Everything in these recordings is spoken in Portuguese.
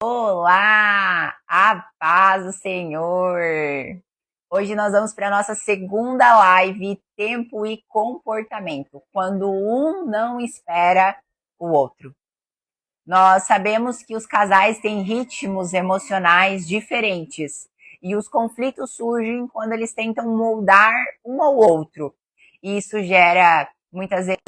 Olá, a paz do Senhor. Hoje nós vamos para a nossa segunda live, Tempo e Comportamento, quando um não espera o outro. Nós sabemos que os casais têm ritmos emocionais diferentes e os conflitos surgem quando eles tentam moldar um ao outro. E isso gera muitas vezes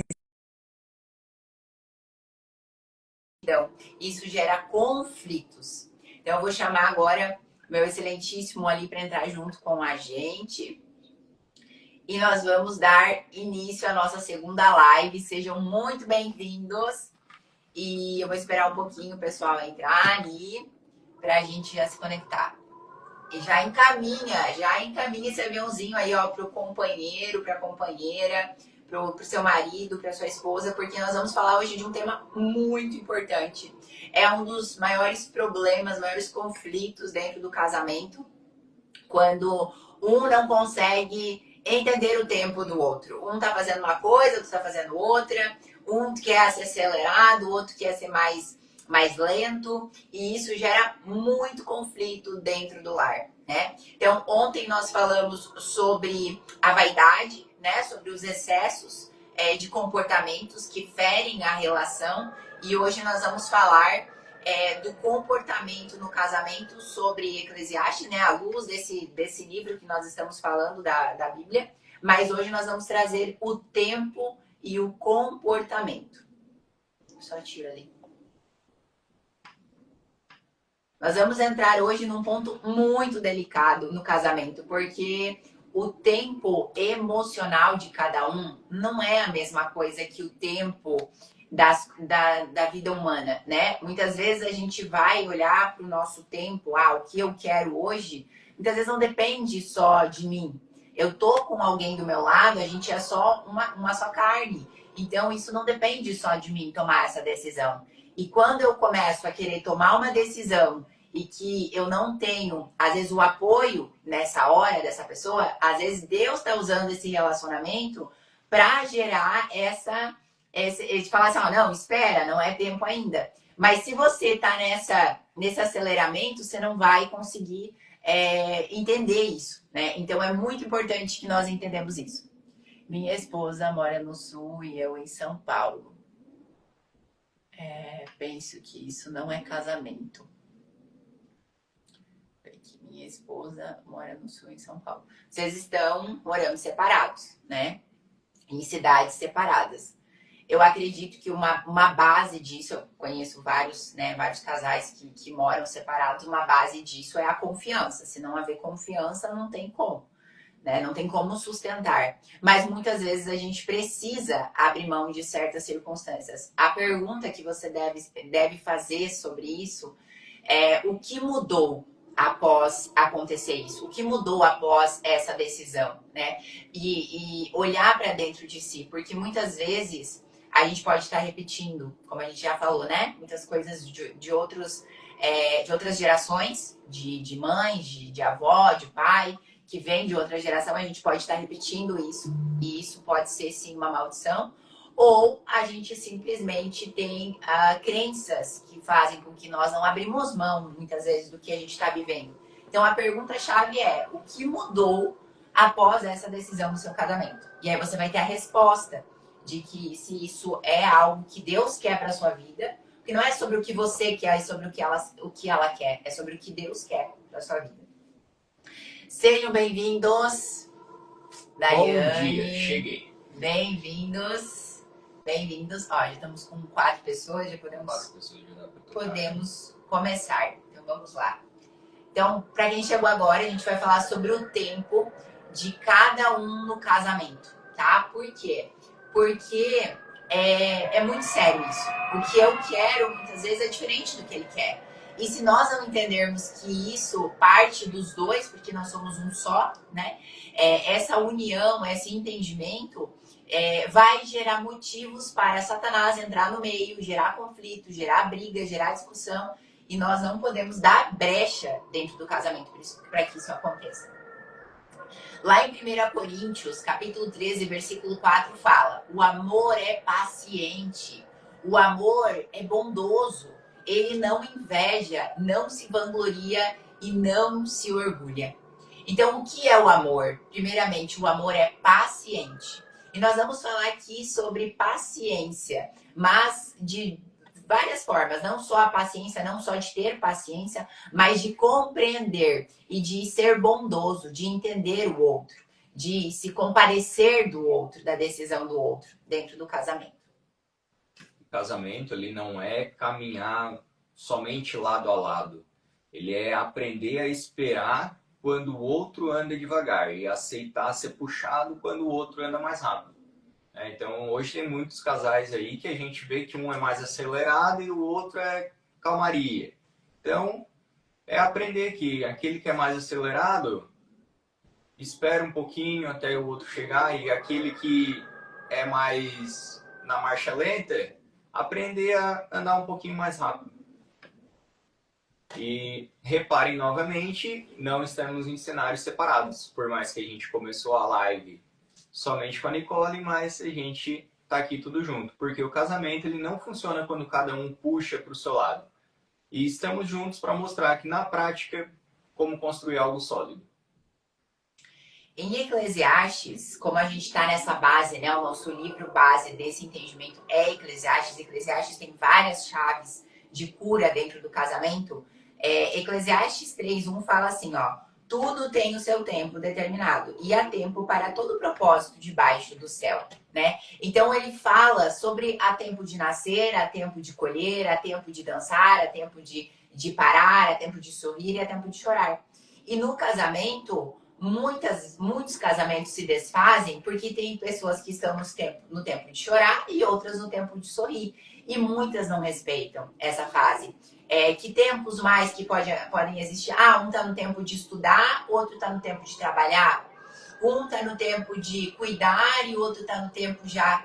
isso gera conflitos. Então, eu vou chamar agora meu excelentíssimo ali para entrar junto com a gente. E nós vamos dar início à nossa segunda live. Sejam muito bem-vindos. E eu vou esperar um pouquinho o pessoal entrar ali para a gente já se conectar. E já encaminha esse aviãozinho aí, ó, pro companheiro, pra companheira, pro seu marido, pra sua esposa, porque nós vamos falar hoje de um tema muito importante. É um dos maiores problemas, maiores conflitos dentro do casamento, quando um não consegue entender o tempo do outro. Um tá fazendo uma coisa, outro tá fazendo outra, um quer ser acelerado, o outro quer ser mais lento, e isso gera muito conflito dentro do lar, né? Então, ontem nós falamos sobre a vaidade, né? Sobre os excessos de comportamentos que ferem a relação, e hoje nós vamos falar do comportamento no casamento sobre Eclesiastes, né? À luz desse livro que nós estamos falando da Bíblia, mas hoje nós vamos trazer o tempo e o comportamento. Só tira ali. Nós vamos entrar hoje num ponto muito delicado no casamento, porque o tempo emocional de cada um não é a mesma coisa que o tempo da vida humana, né? Muitas vezes a gente vai olhar para o nosso tempo, o que eu quero hoje, muitas vezes não depende só de mim. Eu tô com alguém do meu lado, a gente é só uma só carne. Então, isso não depende só de mim tomar essa decisão. E quando eu começo a querer tomar uma decisão e que eu não tenho, às vezes, o apoio nessa hora dessa pessoa, às vezes Deus está usando esse relacionamento para gerar ele fala assim, não, espera, não é tempo ainda. Mas se você está nesse aceleramento, você não vai conseguir entender isso, né? Então é muito importante que nós entendamos isso. Minha esposa mora no Sul e eu em São Paulo. Penso que isso não é casamento. Minha esposa mora no Sul, em São Paulo. Vocês estão morando separados, né? Em cidades separadas. Eu acredito que uma base disso, eu conheço vários casais que moram separados, uma base disso é a confiança. Se não haver confiança, não tem como, né? Não tem como sustentar. Mas muitas vezes a gente precisa abrir mão de certas circunstâncias. A pergunta que você deve fazer sobre isso é o que mudou após acontecer isso? O que mudou após essa decisão, né? E olhar para dentro de si, porque muitas vezes a gente pode estar repetindo, como a gente já falou, né? Muitas coisas de outras gerações, de mães, de avó, de pai, que vem de outra geração, a gente pode estar repetindo isso. E isso pode ser, sim, uma maldição. Ou a gente simplesmente tem crenças que fazem com que nós não abrimos mão, muitas vezes, do que a gente está vivendo. Então, a pergunta-chave é, o que mudou após essa decisão no seu casamento? E aí você vai ter a resposta de que se isso é algo que Deus quer para sua vida, que não é sobre o que você quer, é sobre o que ela quer, é sobre o que Deus quer para sua vida. Sejam bem-vindos, Daiane. Bom dia, cheguei. Bem-vindos. Ó, já estamos com 4 pessoas, já podemos começar. Então, vamos lá. Então, para quem chegou agora, a gente vai falar sobre o tempo de cada um no casamento, tá? Por quê? Porque é muito sério isso. O que eu quero, muitas vezes, é diferente do que ele quer. E se nós não entendermos que isso parte dos dois, porque nós somos um só, né? Essa união, esse entendimento vai gerar motivos para Satanás entrar no meio, gerar conflito, gerar briga, gerar discussão. E nós não podemos dar brecha dentro do casamento para que isso aconteça. Lá em 1 Coríntios, capítulo 13, versículo 4, fala: o amor é paciente, o amor é bondoso. ele não inveja, não se vangloria e não se orgulha. Então, o que é o amor? Primeiramente, o amor é paciente. E nós vamos falar aqui sobre paciência, mas de várias formas, não só a paciência, não só de ter paciência, mas de compreender e de ser bondoso, de entender o outro, de se compadecer do outro, da decisão do outro dentro do casamento. O casamento, ele não é caminhar somente lado a lado. Ele é aprender a esperar quando o outro anda devagar e aceitar ser puxado quando o outro anda mais rápido. Então, hoje tem muitos casais aí que a gente vê que um é mais acelerado e o outro é calmaria. Então, é aprender que aquele que é mais acelerado espera um pouquinho até o outro chegar, e aquele que é mais na marcha lenta, aprender a andar um pouquinho mais rápido. E reparem novamente, não estamos em cenários separados, por mais que a gente começou a live somente com a Nicole, mas a gente tá aqui tudo junto, porque o casamento ele não funciona quando cada um puxa para o seu lado. E estamos juntos para mostrar que na prática como construir algo sólido. Em Eclesiastes, como a gente está nessa base, né, o nosso livro base desse entendimento é Eclesiastes. Eclesiastes tem várias chaves de cura dentro do casamento. Eclesiastes 3:1 fala assim, ó: tudo tem o seu tempo determinado e há tempo para todo propósito debaixo do céu, né? Então ele fala sobre há tempo de nascer, há tempo de colher, há tempo de dançar, há tempo de parar, há tempo de sorrir e há tempo de chorar. E no casamento, muitos casamentos se desfazem porque tem pessoas que estão no tempo de chorar e outras no tempo de sorrir. E muitas não respeitam essa fase. Que tempos mais que podem existir? Um está no tempo de estudar, outro está no tempo de trabalhar. Um está no tempo de cuidar e outro está no tempo já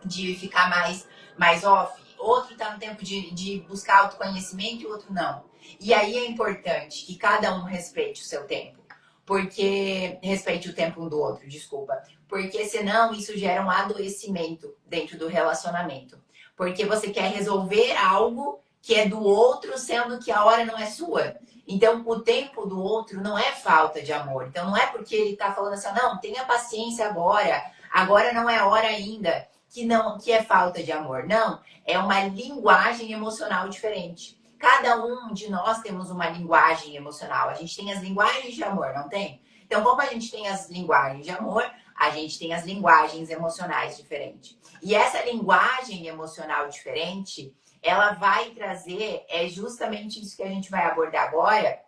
de ficar mais off. Outro está no tempo de buscar autoconhecimento e outro não. E aí é importante que cada um respeite o seu tempo. Porque respeite o tempo um do outro, desculpa. Porque senão isso gera um adoecimento dentro do relacionamento. Porque você quer resolver algo que é do outro, sendo que a hora não é sua. Então, o tempo do outro não é falta de amor. Então, não é porque ele tá falando assim, não, tenha paciência agora não é hora ainda, que é falta de amor. Não, é uma linguagem emocional diferente. Cada um de nós temos uma linguagem emocional. A gente tem as linguagens de amor, não tem? Então, como a gente tem as linguagens de amor, a gente tem as linguagens emocionais diferentes. E essa linguagem emocional diferente, ela vai trazer, justamente isso que a gente vai abordar agora,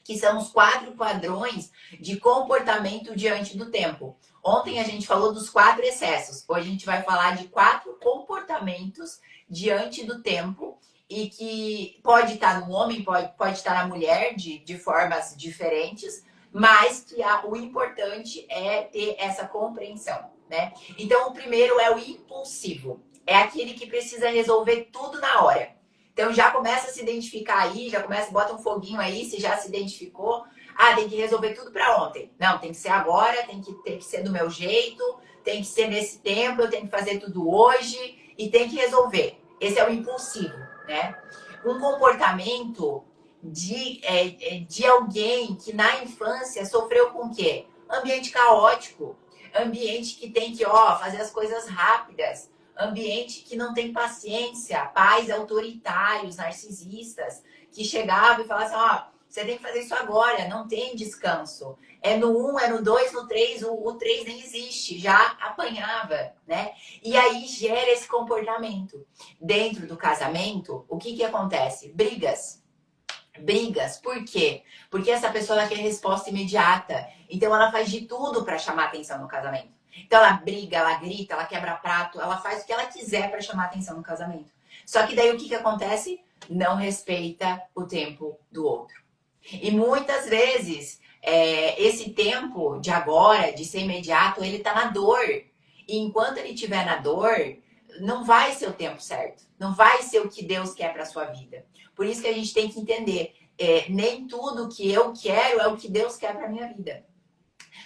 que são os 4 padrões de comportamento diante do tempo. Ontem a gente falou dos 4 excessos. Hoje a gente vai falar de 4 comportamentos diante do tempo e que pode estar no homem, pode estar na mulher de formas diferentes, mas que o importante é ter essa compreensão, né? Então, o primeiro é o impulsivo. É aquele que precisa resolver tudo na hora. Então, já começa a se identificar aí, bota um foguinho aí, se já se identificou. Tem que resolver tudo para ontem. Não, tem que ser agora, tem que ser do meu jeito, tem que ser nesse tempo, eu tenho que fazer tudo hoje e tem que resolver. Esse é o impulsivo, né? Um comportamento de alguém que na infância sofreu com o quê? Ambiente caótico, ambiente que tem que fazer as coisas rápidas, ambiente que não tem paciência, pais autoritários, narcisistas, que chegavam e falavam assim, você tem que fazer isso agora, não tem descanso. É no 1, é no 2, no 3, o 3 nem existe, já apanhava, né? E aí gera esse comportamento. Dentro do casamento, o que acontece? Brigas, por quê? Porque essa pessoa ela quer resposta imediata. Então ela faz de tudo para chamar atenção no casamento. Então ela briga, ela grita, ela quebra prato, ela faz o que ela quiser para chamar atenção no casamento. Só que daí o que acontece? Não respeita o tempo do outro. E muitas vezes esse tempo de agora, de ser imediato, ele tá na dor. E enquanto ele estiver na dor, não vai ser o tempo certo. Não vai ser o que Deus quer para sua vida. Por isso que a gente tem que entender, nem tudo que eu quero é o que Deus quer para minha vida.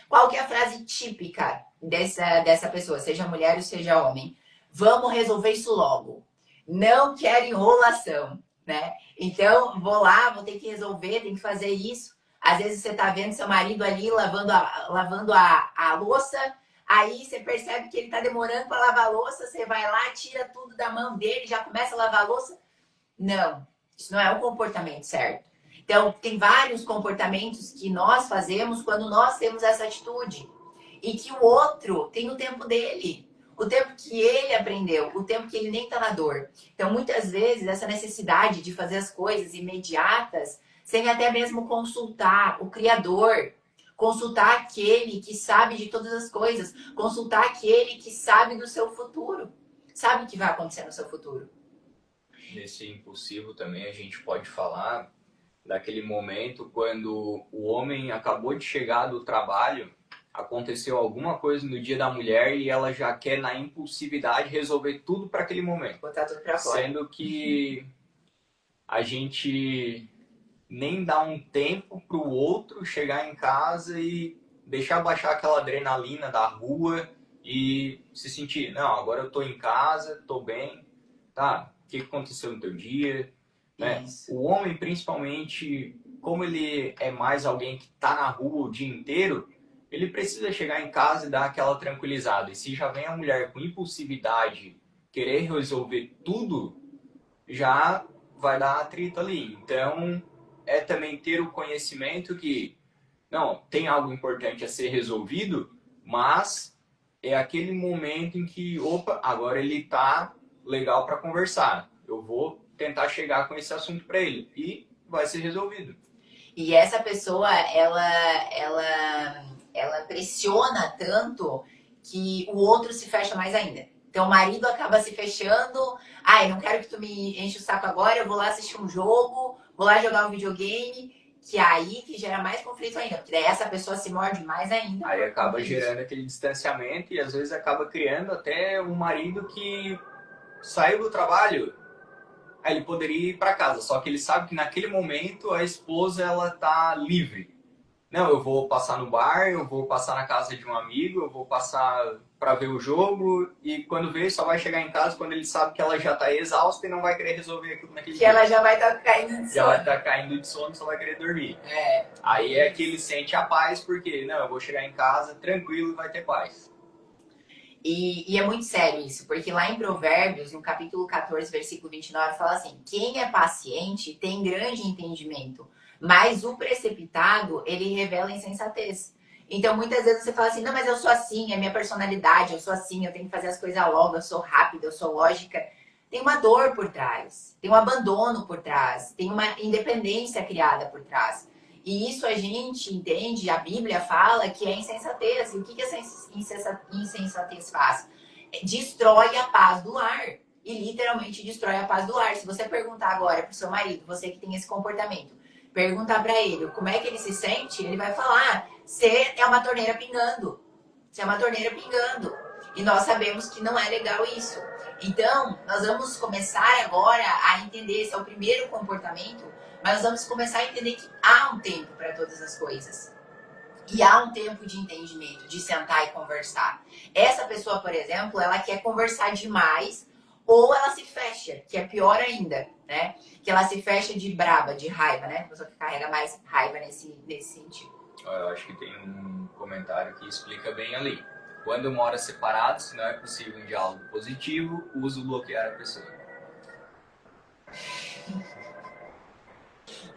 Qual que é a frase típica dessa pessoa, seja mulher ou seja homem? Vamos resolver isso logo. Não quero enrolação. né? Então, vou lá, vou ter que resolver, tem que fazer isso. Às vezes você tá vendo seu marido ali lavando a louça, aí você percebe que ele tá demorando para lavar a louça, você vai lá, tira tudo da mão dele, já começa a lavar a louça. Não, isso não é um comportamento certo. Então, tem vários comportamentos que nós fazemos quando nós temos essa atitude. E que o outro tem o tempo dele. O tempo que ele aprendeu, o tempo que ele nem tá na dor. Então, muitas vezes, essa necessidade de fazer as coisas imediatas, sem até mesmo consultar o Criador, consultar aquele que sabe de todas as coisas, consultar aquele que sabe do seu futuro, sabe o que vai acontecer no seu futuro. Nesse impulsivo também a gente pode falar daquele momento quando o homem acabou de chegar do trabalho, aconteceu alguma coisa no dia da mulher e ela já quer na impulsividade resolver tudo para aquele momento. Botar tudo pra fora. Sendo que a gente nem dá um tempo para o outro chegar em casa e deixar baixar aquela adrenalina da rua e se sentir, não, agora eu tô em casa, tô bem, tá? O que aconteceu no teu dia? Né? O homem, principalmente, como ele é mais alguém que tá na rua o dia inteiro, ele precisa chegar em casa e dar aquela tranquilizada. E se já vem a mulher com impulsividade, querer resolver tudo, já vai dar atrito ali. Então, é também ter o conhecimento que, não, tem algo importante a ser resolvido, mas é aquele momento em que, opa, agora ele tá legal para conversar. Eu vou tentar chegar com esse assunto para ele e vai ser resolvido. E essa pessoa, ela pressiona tanto que o outro se fecha mais ainda. Então o marido acaba se fechando. Ai, não quero que tu me enche o saco agora, eu vou lá assistir um jogo, vou lá jogar um videogame, que aí que gera mais conflito ainda, porque daí essa pessoa se morde mais ainda. Aí acaba gerando aquele distanciamento e às vezes acaba criando até um marido que saiu do trabalho, aí ele poderia ir para casa, só que ele sabe que naquele momento a esposa ela tá livre. Não, eu vou passar no bar, eu vou passar na casa de um amigo, eu vou passar para ver o jogo e quando vê só vai chegar em casa quando ele sabe que ela já tá exausta e não vai querer resolver aquilo naquele dia. Que ela já vai estar caindo de sono. Já vai estar caindo de sono, só vai querer dormir. Aí é que ele sente a paz porque, não, eu vou chegar em casa tranquilo e vai ter paz. E é muito sério isso, porque lá em Provérbios, no capítulo 14, versículo 29, fala assim: quem é paciente tem grande entendimento, mas o precipitado, ele revela insensatez. Então, muitas vezes você fala assim, não, mas eu sou assim, é minha personalidade, eu sou assim, eu tenho que fazer as coisas logo, eu sou rápida, eu sou lógica. Tem uma dor por trás, tem um abandono por trás, tem uma independência criada por trás. E isso a gente entende, a Bíblia fala que é insensatez. E o que essa insensatez faz? Destrói a paz do lar. E literalmente destrói a paz do lar. Se você perguntar agora pro seu marido, você que tem esse comportamento, perguntar para ele como é que ele se sente, ele vai falar, você é uma torneira pingando. Você é uma torneira pingando. E nós sabemos que não é legal isso. Então, nós vamos começar agora a entender, esse é o primeiro comportamento, mas nós vamos começar a entender que há um tempo para todas as coisas. E há um tempo de entendimento, de sentar e conversar. Essa pessoa, por exemplo, ela quer conversar demais ou ela se fecha, que é pior ainda, né? Que ela se fecha de braba, de raiva, né? A pessoa que carrega mais raiva nesse sentido. Eu acho que tem um comentário que explica bem ali. Quando mora separado, se não é possível um diálogo positivo, uso bloquear a pessoa.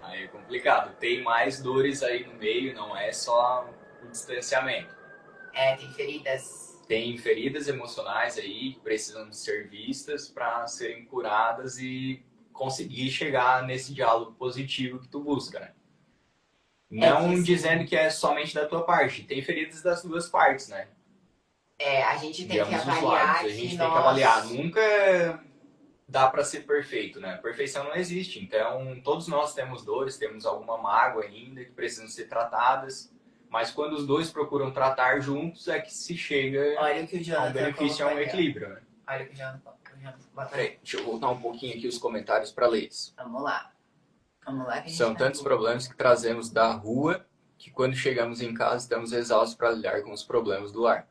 Aí é complicado. Tem mais dores aí no meio, não é só o distanciamento. Tem feridas. Tem feridas emocionais aí que precisam ser vistas para serem curadas e conseguir chegar nesse diálogo positivo que tu busca, né? Não dizendo que é somente da tua parte. Tem feridas das duas partes, né? A gente tem que avaliar. A gente tem que avaliar. Nunca dá para ser perfeito, né? Perfeição não existe. Então, todos nós temos dores, temos alguma mágoa ainda que precisam ser tratadas. Mas quando os dois procuram tratar juntos, é que se chega a um benefício, a um equilíbrio, né? Olha o que o Jonathan Peraí, deixa eu voltar um pouquinho aqui os comentários para ler isso. Vamos lá. São tantos problemas que trazemos da rua que quando chegamos em casa estamos exaustos para lidar com os problemas do lar.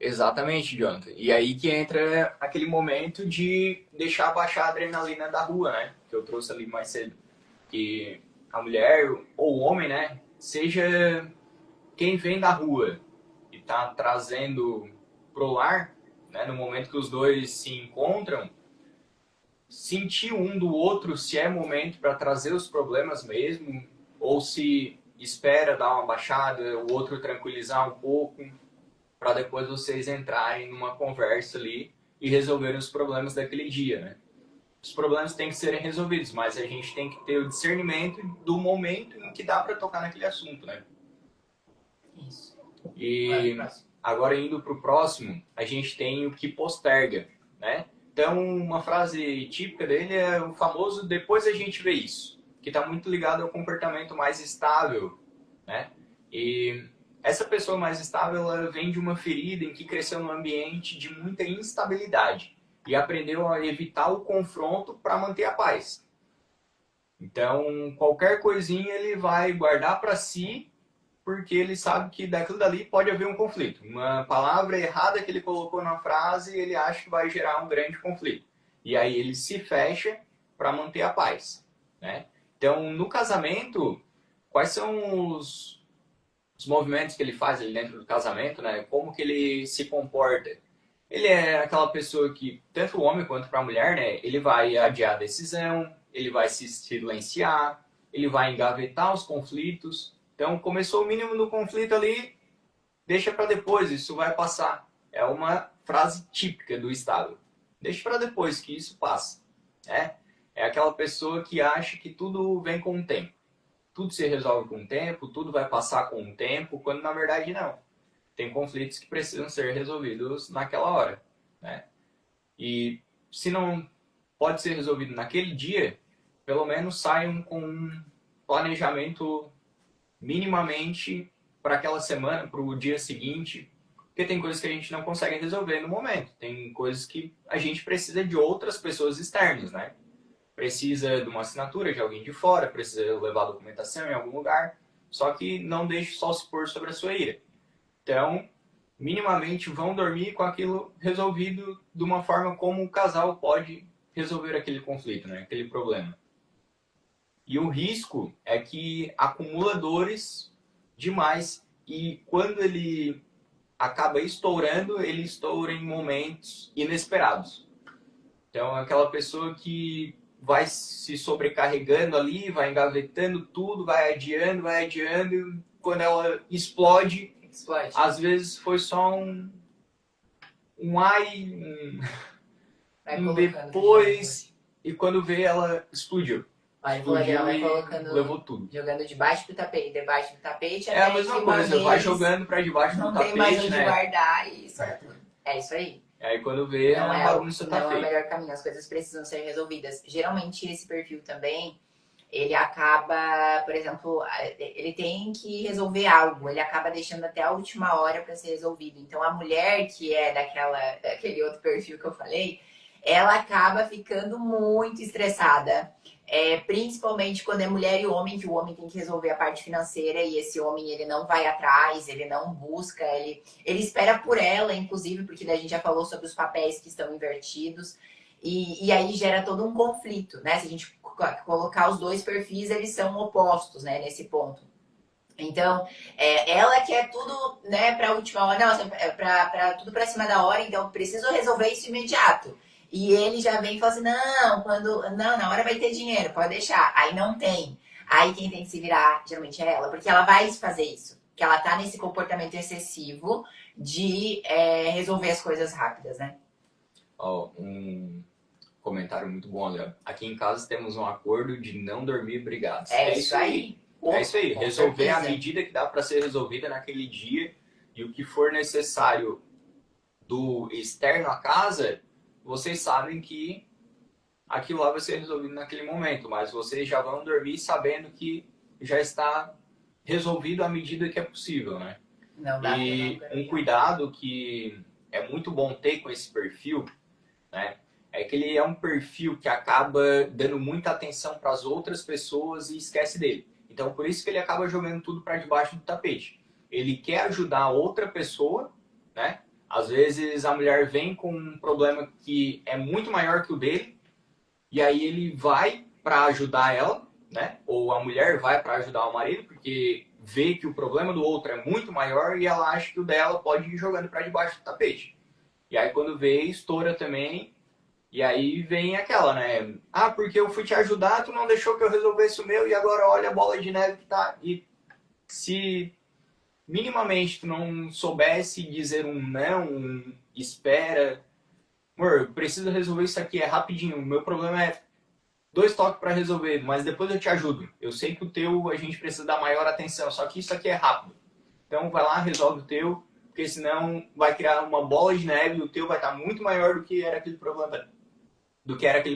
Exatamente, Jonathan. E aí que entra aquele momento de deixar baixar a adrenalina da rua, né? Que eu trouxe ali mais cedo. Que a mulher ou o homem, né? Seja quem vem da rua e tá trazendo pro lar, né? No momento que os dois se encontram, sentir um do outro se é momento para trazer os problemas mesmo, ou se espera dar uma baixada, o outro tranquilizar um pouco, para depois vocês entrarem numa conversa ali e resolverem os problemas daquele dia, né? Os problemas têm que serem resolvidos, mas a gente tem que ter o discernimento do momento em que dá para tocar naquele assunto, né? Isso. E agora indo para o próximo, a gente tem o que posterga, né? Então, uma frase típica dele é o famoso depois a gente vê isso, que está muito ligado ao comportamento mais estável, né? E essa pessoa mais estável, ela vem de uma ferida em que cresceu num ambiente de muita instabilidade e aprendeu a evitar o confronto para manter a paz. Então, qualquer coisinha ele vai guardar para si, porque ele sabe que daquilo dali pode haver um conflito. Uma palavra errada que ele colocou na frase, ele acha que vai gerar um grande conflito. E aí ele se fecha para manter a paz, né? Então, no casamento, quais são os movimentos que ele faz ali dentro do casamento, né? Como que ele se comporta? Ele é aquela pessoa que, tanto o homem quanto para a mulher, né? Ele vai adiar a decisão, ele vai se silenciar, ele vai engavetar os conflitos. Então, começou o mínimo do conflito ali, deixa para depois, isso vai passar. É uma frase típica do Estado. Deixa para depois, que isso passa. Né? É aquela pessoa que acha que tudo vem com o tempo. Tudo se resolve com o tempo, tudo vai passar com o tempo, quando na verdade não. Tem conflitos que precisam ser resolvidos naquela hora. Né? E se não pode ser resolvido naquele dia, pelo menos saiam com um planejamento minimamente para aquela semana, para o dia seguinte, porque tem coisas que a gente não consegue resolver no momento, tem coisas que a gente precisa de outras pessoas externas, né? Precisa de uma assinatura de alguém de fora, precisa levar documentação em algum lugar, só que não deixe só se pôr sobre a sua ira. Então, minimamente vão dormir com aquilo resolvido de uma forma como o casal pode resolver aquele conflito, né? Aquele problema. E o risco é que acumula dores demais e quando ele acaba estourando, ele estoura em momentos inesperados. Então, é aquela pessoa que vai se sobrecarregando ali, vai engavetando tudo, vai adiando, e quando ela explode, às vezes foi só um ai, um depois, e quando vê, ela explodiu. Vai colocando, levou tudo. Jogando debaixo do tapete, É a mesma coisa, vai jogando pra debaixo do tapete, não tem mais onde né? guardar e isso é tudo. É isso aí. E aí quando vê, não a bagunça tá feita. Não é o melhor caminho, as coisas precisam ser resolvidas. Geralmente esse perfil também, ele acaba, por exemplo, ele tem que resolver algo, ele acaba deixando até a última hora para ser resolvido. Então a mulher que é daquele outro perfil que eu falei, ela acaba ficando muito estressada. Principalmente quando é mulher e homem, que o homem tem que resolver a parte financeira e esse homem ele não vai atrás, ele não busca, ele espera por ela, inclusive, porque daí a gente já falou sobre os papéis que estão invertidos e aí gera todo um conflito, né? Se a gente colocar os dois perfis, eles são opostos, né? Nesse ponto. Então, ela quer tudo, né, para a última hora, não, para tudo para cima da hora, então preciso resolver isso imediato. E ele já vem e fala assim, não, na hora vai ter dinheiro, pode deixar. Aí não tem. Aí quem tem que se virar, geralmente é ela, porque ela vai fazer isso. Que ela tá nesse comportamento excessivo de resolver as coisas rápidas, né? Um comentário muito bom, Léo. Aqui em casa temos um acordo de não dormir brigados. É isso aí. É isso aí. Resolver a medida que dá para ser resolvida naquele dia e o que for necessário do externo à casa, vocês sabem que aquilo lá vai ser resolvido naquele momento, mas vocês já vão dormir sabendo que já está resolvido à medida que é possível, né? E um cuidado que é muito bom ter com esse perfil, né? É que ele é um perfil que acaba dando muita atenção para as outras pessoas e esquece dele. Então, por isso que ele acaba jogando tudo para debaixo do tapete. Ele quer ajudar a outra pessoa, né, Às vezes a mulher vem com um problema que é muito maior que o dele, e aí ele vai para ajudar ela, né? Ou a mulher vai para ajudar o marido, porque vê que o problema do outro é muito maior e ela acha que o dela pode ir jogando para debaixo do tapete. E aí quando vê, estoura também. E aí vem aquela, né? Ah, porque eu fui te ajudar, tu não deixou que eu resolvesse o meu e agora olha a bola de neve que tá. E se minimamente tu não soubesse dizer um não, um espera, amor, eu preciso resolver isso aqui, é rapidinho. O meu problema é 2 toques para resolver, mas depois eu te ajudo. Eu sei que o teu a gente precisa dar maior atenção, só que isso aqui é rápido. Então vai lá, resolve o teu, porque senão vai criar uma bola de neve e o teu vai estar muito maior do que era aquele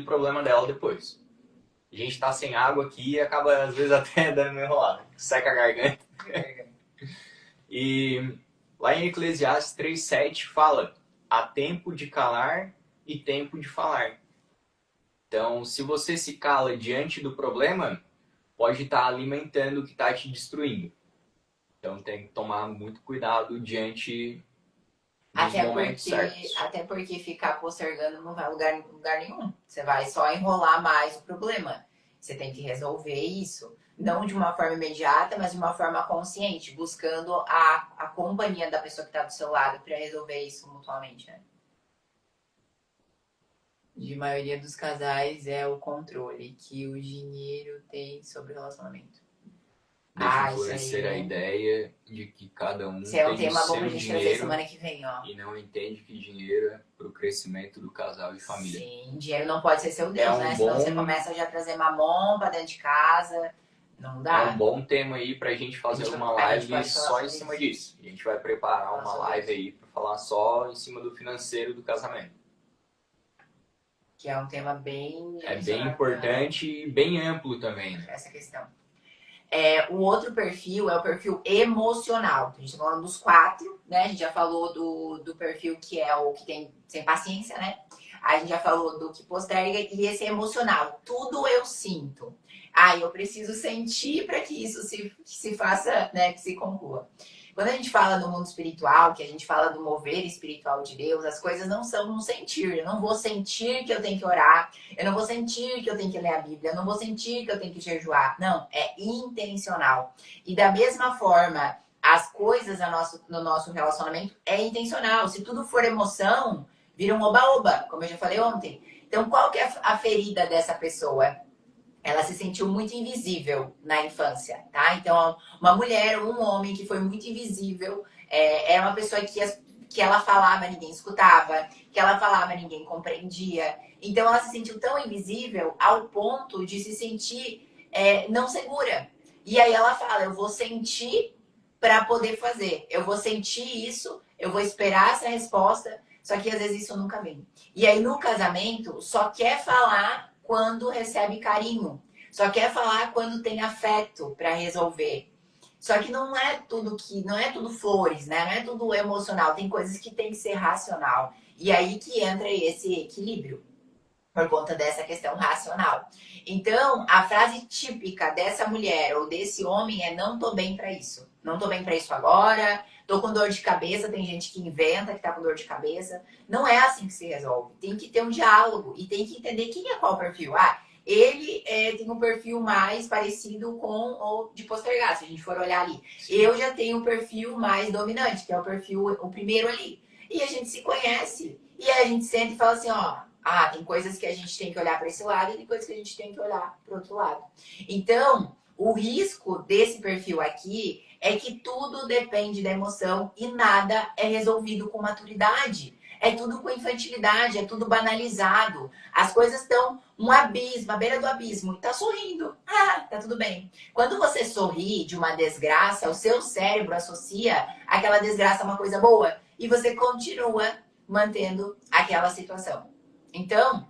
problema dela depois. A gente tá sem água aqui e acaba às vezes até dando uma enrolada. Seca a garganta. E lá em Eclesiastes 3:7 fala: há tempo de calar e tempo de falar. Então, se você se cala diante do problema, pode estar alimentando o que está te destruindo. Então, tem que tomar muito cuidado diante dos momentos certos. Até porque ficar postergando não vai lugar nenhum. Você vai só enrolar mais o problema. Você tem que resolver isso. Não de uma forma imediata, mas de uma forma consciente, buscando a companhia da pessoa que está do seu lado para resolver isso mutuamente, né? De maioria dos casais é o controle que o dinheiro tem sobre o relacionamento. Deixa florescer a ideia de que cada um Isso é um tem o tema bom seu pra gente trazer dinheiro semana que vem, ó. e não entende que dinheiro é para o crescimento do casal e família. Sim, dinheiro não pode ser seu Deus, né? bom... Senão você começa já a trazer mamon pra dentro de casa. Não dá. É um bom tema aí pra gente fazer uma live só em cima disso. A gente vai preparar uma live aí pra falar só em cima do financeiro do casamento. Que é um tema bem... É bem importante e bem amplo também, né? Essa questão. O outro perfil é o perfil emocional. A gente tá falando dos 4, né? A gente já falou do perfil que é o que tem sem paciência, né? A gente já falou do que posterga e esse é emocional. Tudo eu sinto. Eu preciso sentir para que isso se faça, né? Que se conclua. Quando a gente fala do mundo espiritual, que a gente fala do mover espiritual de Deus, as coisas não são no sentir. Eu não vou sentir que eu tenho que orar, eu não vou sentir que eu tenho que ler a Bíblia, eu não vou sentir que eu tenho que jejuar. Não, é intencional. E da mesma forma, as coisas no nosso relacionamento é intencional. Se tudo for emoção, vira um oba-oba, como eu já falei ontem. Então, qual que é a ferida dessa pessoa? Ela se sentiu muito invisível na infância, tá? Então, uma mulher ou um homem que foi muito invisível é uma pessoa que ela falava, ninguém escutava, que ela falava, ninguém compreendia. Então, ela se sentiu tão invisível ao ponto de se sentir não segura. E aí ela fala, eu vou sentir para poder fazer. Eu vou sentir isso, eu vou esperar essa resposta, só que às vezes isso nunca vem. E aí, no casamento, só quer falar quando recebe carinho. Só quer falar quando tem afeto para resolver. Só que não é tudo flores, né? Não é tudo emocional. Tem coisas que tem que ser racional. E aí que entra esse equilíbrio, por conta dessa questão racional. Então, a frase típica dessa mulher ou desse homem é: não tô bem para isso. Não tô bem para isso agora. Tô com dor de cabeça. Tem gente que inventa que tá com dor de cabeça. Não é assim que se resolve. Tem que ter um diálogo e tem que entender quem é qual perfil. Ele tem um perfil mais parecido com o de postergar, se a gente for olhar ali. Eu já tenho um perfil mais dominante, que é o primeiro ali. E a gente se conhece. E aí a gente senta e fala assim, tem coisas que a gente tem que olhar para esse lado e tem coisas que a gente tem que olhar para o outro lado. Então, o risco desse perfil aqui é que tudo depende da emoção e nada é resolvido com maturidade. É tudo com infantilidade, é tudo banalizado. As coisas estão um abismo, à beira do abismo, e tá sorrindo. Tá tudo bem. Quando você sorri de uma desgraça, o seu cérebro associa aquela desgraça a uma coisa boa e você continua mantendo aquela situação. Então,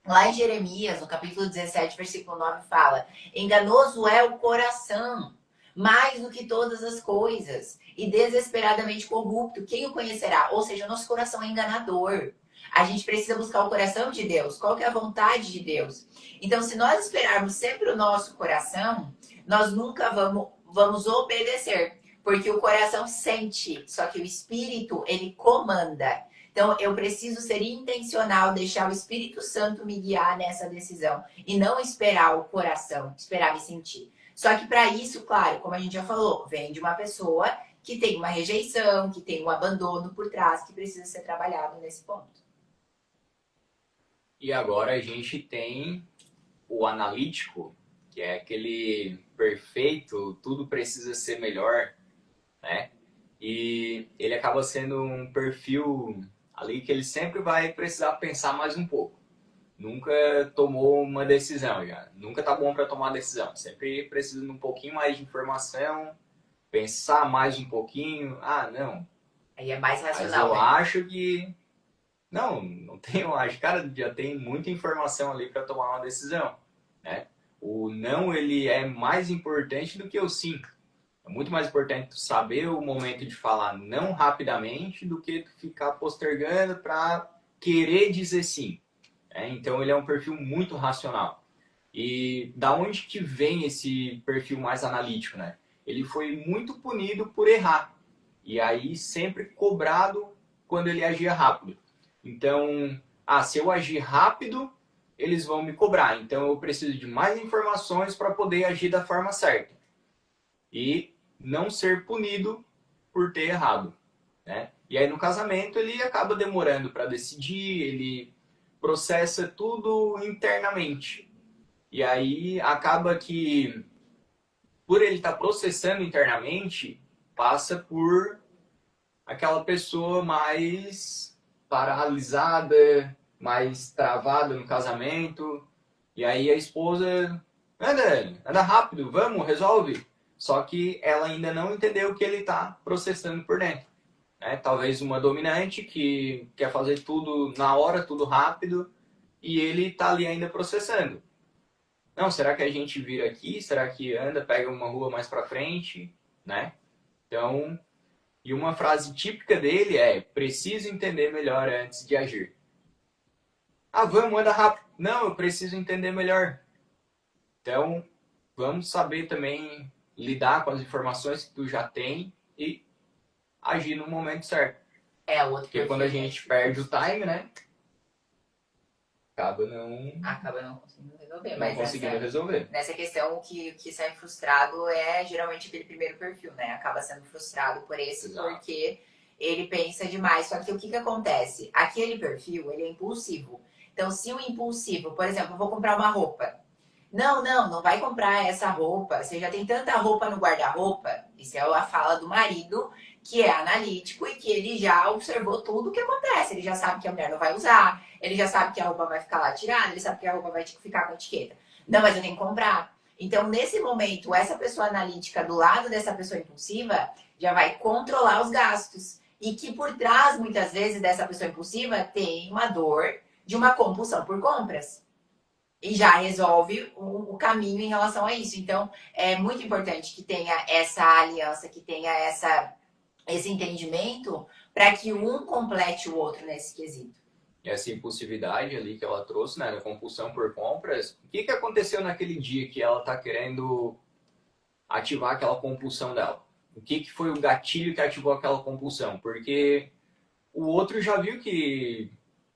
lá em Jeremias, no capítulo 17, versículo 9, fala: enganoso é o coração, mais do que todas as coisas, e desesperadamente corrupto, quem o conhecerá? Ou seja, o nosso coração é enganador. A gente precisa buscar o coração de Deus. Qual que é a vontade de Deus? Então, se nós esperarmos sempre o nosso coração, nós nunca vamos obedecer. Porque o coração sente, só que o espírito, ele comanda. Então, eu preciso ser intencional, deixar o Espírito Santo me guiar nessa decisão e não esperar o coração, esperar me sentir. Só que para isso, claro, como a gente já falou, vem de uma pessoa que tem uma rejeição, que tem um abandono por trás, que precisa ser trabalhado nesse ponto. E agora a gente tem o analítico, que é aquele perfeito, tudo precisa ser melhor, né? E ele acaba sendo um perfil ali que ele sempre vai precisar pensar mais um pouco. Nunca tomou uma decisão já. Nunca tá bom para tomar decisão. Sempre precisa de um pouquinho mais de informação, pensar mais um pouquinho. Ah, não. Aí é mais Mas racional, eu né? acho que não tem, eu acho. Cara, já tem muita informação ali para tomar uma decisão, né? O não, ele é mais importante do que o sim. É muito mais importante tu saber o momento de falar não rapidamente do que tu ficar postergando para querer dizer sim. Então ele é um perfil muito racional. E da onde que vem esse perfil mais analítico, né? Ele foi muito punido por errar. E aí sempre cobrado quando ele agia rápido. Então, se eu agir rápido, eles vão me cobrar. Então eu preciso de mais informações para poder agir da forma certa. E não ser punido por ter errado, né? E aí no casamento ele acaba demorando para decidir, ele processa tudo internamente. E aí acaba que, por ele estar processando internamente, passa por aquela pessoa mais paralisada, mais travada no casamento. E aí a esposa, anda rápido, vamos, resolve. Só que ela ainda não entendeu o que ele está processando por dentro. Talvez uma dominante que quer fazer tudo na hora, tudo rápido, e ele está ali ainda processando. Não, será que a gente vira aqui? Será que anda, pega uma rua mais para frente, né? Então, e uma frase típica dele é: preciso entender melhor antes de agir. Ah, vamos, anda rápido. Não, eu preciso entender melhor. Então, vamos saber também lidar com as informações que tu já tem e agir no momento certo. É, o outro Porque quando a perfil, gente perde o time, né? Acaba acaba não conseguindo resolver. não Mas conseguindo resolver. nessa questão, o que sai frustrado é geralmente aquele primeiro perfil, né? Acaba sendo frustrado por esse, Exato. porque ele pensa demais. Só que o que, que acontece? Aquele perfil, ele é impulsivo. Então, se o impulsivo, por exemplo, eu vou comprar uma roupa. Não vai comprar essa roupa. Você já tem tanta roupa no guarda-roupa. Isso é a fala do marido, que é analítico e que ele já observou tudo o que acontece. Ele já sabe que a mulher não vai usar, ele já sabe que a roupa vai ficar lá tirada, ele sabe que a roupa vai ficar com etiqueta. Não, mas eu tenho que comprar. Então, nesse momento, essa pessoa analítica do lado dessa pessoa impulsiva já vai controlar os gastos. E que por trás, muitas vezes, dessa pessoa impulsiva tem uma dor de uma compulsão por compras. E já resolve o caminho em relação a isso. Então, é muito importante que tenha essa aliança, que tenha esse entendimento, para que um complete o outro nesse quesito. E essa impulsividade ali que ela trouxe, né, da compulsão por compras, o que aconteceu naquele dia que ela está querendo ativar aquela compulsão dela? O que foi o gatilho que ativou aquela compulsão? Porque o outro já viu que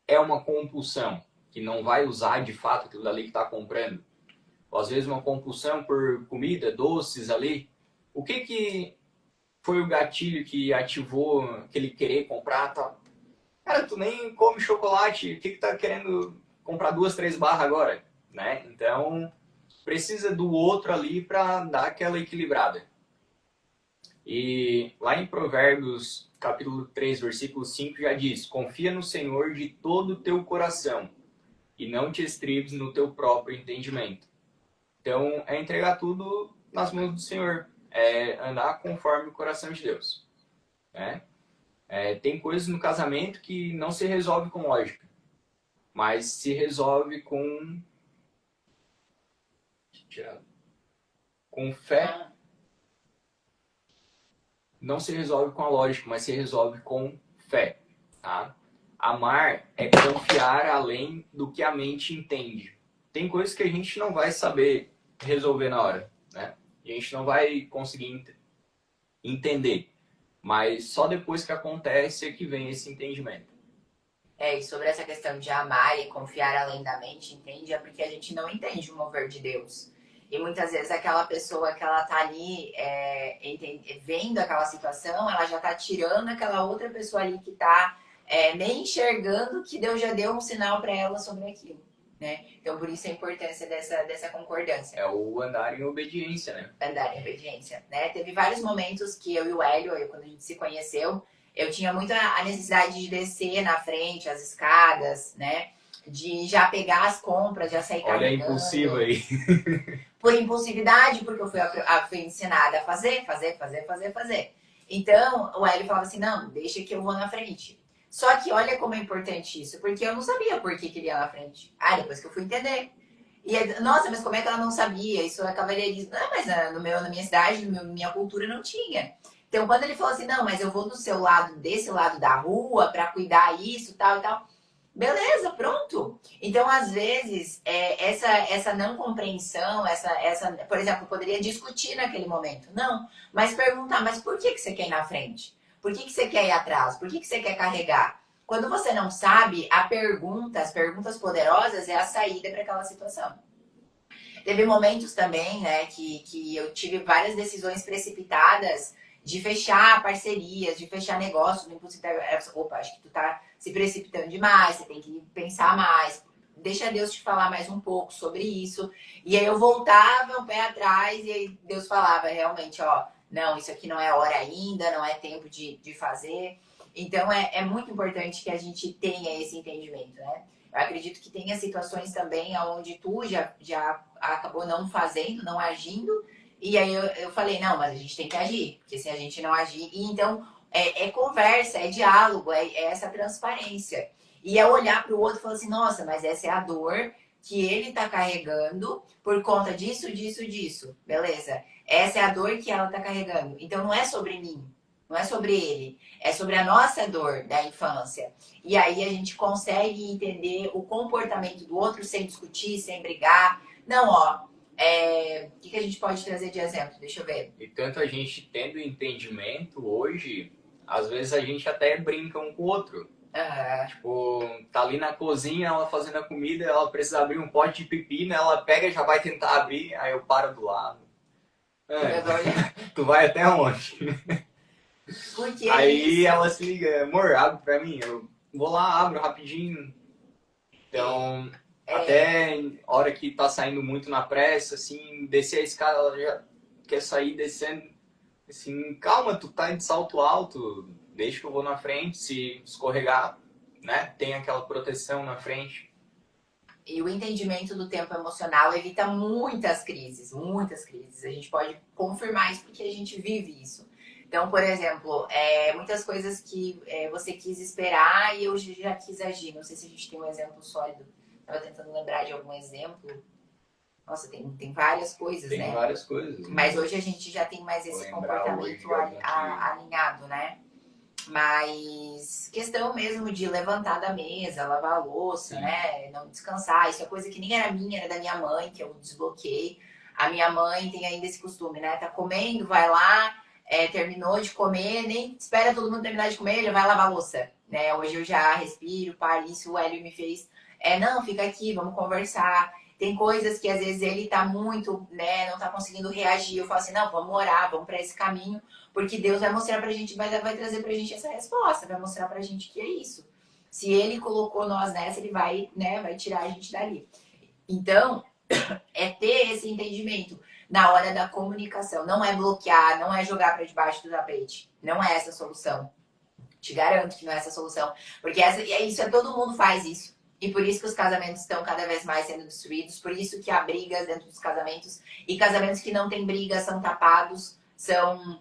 é uma compulsão, que não vai usar de fato aquilo dali que está comprando. Ou às vezes uma compulsão por comida, doces ali. O que foi o gatilho que ativou aquele querer comprar? Tá? Cara, tu nem come chocolate, o que tá querendo comprar 2, 3 barras agora? Né? Então, precisa do outro ali para dar aquela equilibrada. E lá em Provérbios, capítulo 3, versículo 5, já diz: confia no Senhor de todo o teu coração e não te estribes no teu próprio entendimento. Então, é entregar tudo nas mãos do Senhor. É andar conforme o coração de Deus. Né? Tem coisas no casamento que não se resolve com lógica, mas se resolve com fé. Não se resolve com a lógica, mas se resolve com fé. Tá? Amar é confiar além do que a mente entende. Tem coisas que a gente não vai saber resolver na hora, né? E a gente não vai conseguir entender. Mas só depois que acontece é que vem esse entendimento. E sobre essa questão de amar e confiar além da mente, entende? É porque a gente não entende o mover de Deus. E muitas vezes aquela pessoa que ela tá ali vendo aquela situação, ela já tá tirando aquela outra pessoa ali que tá nem enxergando que Deus já deu um sinal para ela sobre aquilo, né? Então por isso a importância dessa concordância. É o andar em obediência, né? Andar em obediência, né? Teve vários momentos que eu e o Hélio, quando a gente se conheceu, eu tinha muito a necessidade de descer na frente, as escadas, né? De já pegar as compras, já sair Olha, carregando. impulsivo aí. Por impulsividade, porque eu fui ensinada a fazer. Então, o Hélio falava assim, não, deixa que eu vou na frente. Só que olha como é importante isso, porque eu não sabia por que ele ia na frente. Depois que eu fui entender. E, nossa, mas como é que ela não sabia? Isso é cavalheirismo. Não, mas na minha cidade, na minha cultura, não tinha. Então, quando ele falou assim, não, mas eu vou do seu lado, desse lado da rua, para cuidar isso, tal e tal. Beleza, pronto. Então, às vezes, essa não compreensão, por exemplo, eu poderia discutir naquele momento. Não, mas perguntar, mas por que você quer ir na frente? Por que você quer ir atrás? Por que você quer carregar? Quando você não sabe, as perguntas poderosas é a saída para aquela situação. Teve momentos também, né, que eu tive várias decisões precipitadas de fechar parcerias, de fechar negócios, no opa, acho que tu tá se precipitando demais, você tem que pensar mais, deixa Deus te falar mais um pouco sobre isso. E aí eu voltava o pé atrás e aí Deus falava realmente, ó, não, isso aqui não é hora ainda, não é tempo de fazer. Então é muito importante que a gente tenha esse entendimento, né? Eu acredito que tenha situações também onde tu já acabou não fazendo, não agindo, e aí eu falei, não, mas a gente tem que agir, porque se a gente não agir... E então, conversa, é diálogo, é essa transparência. E é olhar para o outro e falar assim, nossa, mas essa é a dor que ele está carregando por conta disso, disso, disso. Beleza. Essa é a dor que ela está carregando. Então, não é sobre mim, não é sobre ele. É sobre a nossa dor da infância. E aí a gente consegue entender o comportamento do outro sem discutir, sem brigar. Não, ó, o que a gente pode trazer de exemplo? Deixa eu ver. E tanto a gente tendo entendimento hoje, às vezes a gente até brinca um com o outro. Tipo, tá ali na cozinha, ela fazendo a comida, ela precisa abrir um pote de pepino, ela pega e já vai tentar abrir, aí eu paro do lado. Tu vai até onde? Porque aí ela se liga, amor, abre pra mim. Eu vou lá, abro rapidinho. Então, até a hora que tá saindo muito na pressa, assim, descer a escada, ela já quer sair descendo. Assim, calma, tu tá de salto alto, deixa que eu vou na frente, se escorregar, né? Tem aquela proteção na frente. E o entendimento do tempo emocional evita muitas crises, muitas crises. A gente pode confirmar isso porque a gente vive isso. Então, por exemplo, muitas coisas que você quis esperar e eu já quis agir. Não sei se a gente tem um exemplo sólido. Estava tentando lembrar de algum exemplo. Nossa, tem várias coisas, né? Tem várias coisas. Mas hoje a gente já tem mais esse comportamento alinhado, né? Mas questão mesmo de levantar da mesa, lavar a louça, né? Não descansar. Isso é coisa que nem era minha, era da minha mãe, que eu desbloqueei. A minha mãe tem ainda esse costume, né? Tá comendo, vai lá, terminou de comer, nem espera todo mundo terminar de comer, já vai lavar a louça, né? Hoje eu já respiro, paro, isso o Hélio me fez. Não, fica aqui, vamos conversar. Tem coisas que às vezes ele tá muito, né, não tá conseguindo reagir. Eu falo assim, não, vamos orar, vamos para esse caminho, porque Deus vai mostrar pra gente, vai trazer pra gente essa resposta, vai mostrar pra gente que é isso. Se ele colocou nós nessa, ele vai, né, vai tirar a gente dali. Então, é ter esse entendimento na hora da comunicação. Não é bloquear, não é jogar para debaixo do tapete. Não é essa a solução. Te garanto que não é essa a solução. Porque todo mundo faz isso. E por isso que os casamentos estão cada vez mais sendo destruídos. Por isso que há brigas dentro dos casamentos. E casamentos que não têm brigas são tapados. São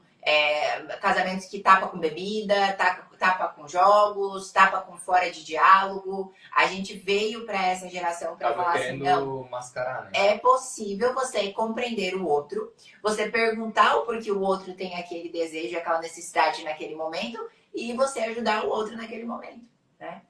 casamentos que tapa com bebida, tapa com jogos, tapa com fora de diálogo. A gente veio para essa geração para falar assim, não, mascarar, né? É possível você compreender o outro, você perguntar o porquê o outro tem aquele desejo, aquela necessidade naquele momento e você ajudar o outro naquele momento, né?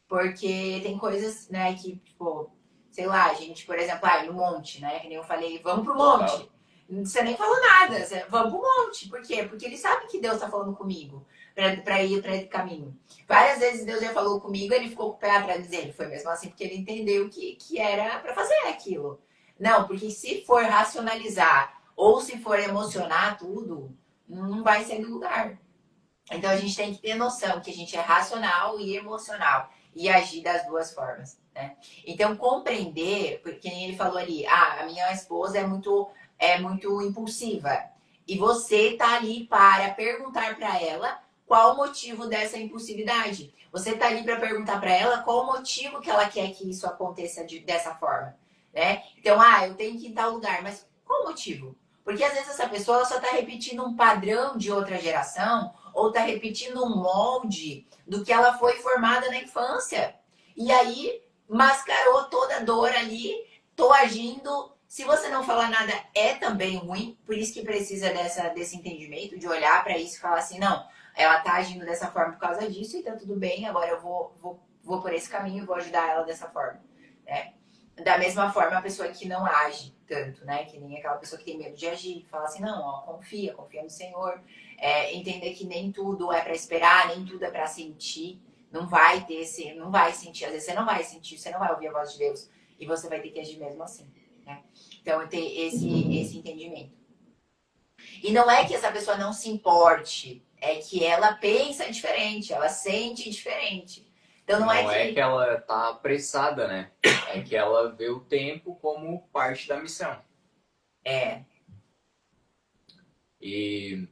Porque tem coisas, né, que, tipo, sei lá, a gente, por exemplo, no monte, né? Que nem eu falei, vamos pro monte. Você nem falou nada, vamos pro monte. Por quê? Porque ele sabe que Deus tá falando comigo pra ir pra esse caminho. Várias vezes Deus já falou comigo, ele ficou com o pé atrás dele. Foi mesmo assim porque ele entendeu que era pra fazer aquilo. Não, porque se for racionalizar ou se for emocionar tudo, não vai ser do lugar. Então a gente tem que ter noção que a gente é racional e emocional e agir das duas formas, né? Então compreender, porque ele falou ali, a minha esposa é muito impulsiva e você tá ali para perguntar para ela qual o motivo dessa impulsividade. Você tá ali para perguntar para ela qual o motivo que ela quer que isso aconteça dessa forma, né? Então, eu tenho que ir em tal lugar, mas qual o motivo? Porque às vezes essa pessoa só tá repetindo um padrão de outra geração ou tá repetindo um molde do que ela foi formada na infância. E aí mascarou toda a dor ali, tô agindo. Se você não falar nada, é também ruim, por isso que precisa desse entendimento, de olhar para isso e falar assim, não, ela tá agindo dessa forma por causa disso, e tá tudo bem, agora eu vou por esse caminho e vou ajudar ela dessa forma, né? Da mesma forma, a pessoa que não age tanto, né? Que nem aquela pessoa que tem medo de agir, fala assim, não, ó, confia no Senhor, entender que nem tudo é para esperar, nem tudo é para sentir, não vai sentir, às vezes você não vai sentir, você não vai ouvir a voz de Deus, e você vai ter que agir mesmo assim, né? Então, ter esse entendimento. E não é que essa pessoa não se importe, é que ela pensa diferente, ela sente diferente. Então não é que ela tá apressada, né? É que ela vê o tempo como parte da missão. E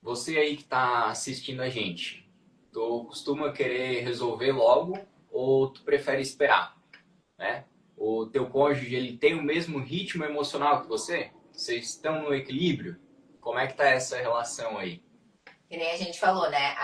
você aí que tá assistindo a gente, tu costuma querer resolver logo ou tu prefere esperar, né? O teu cônjuge, ele tem o mesmo ritmo emocional que você? Vocês estão no equilíbrio? Como é que tá essa relação aí? Que nem a gente falou, né?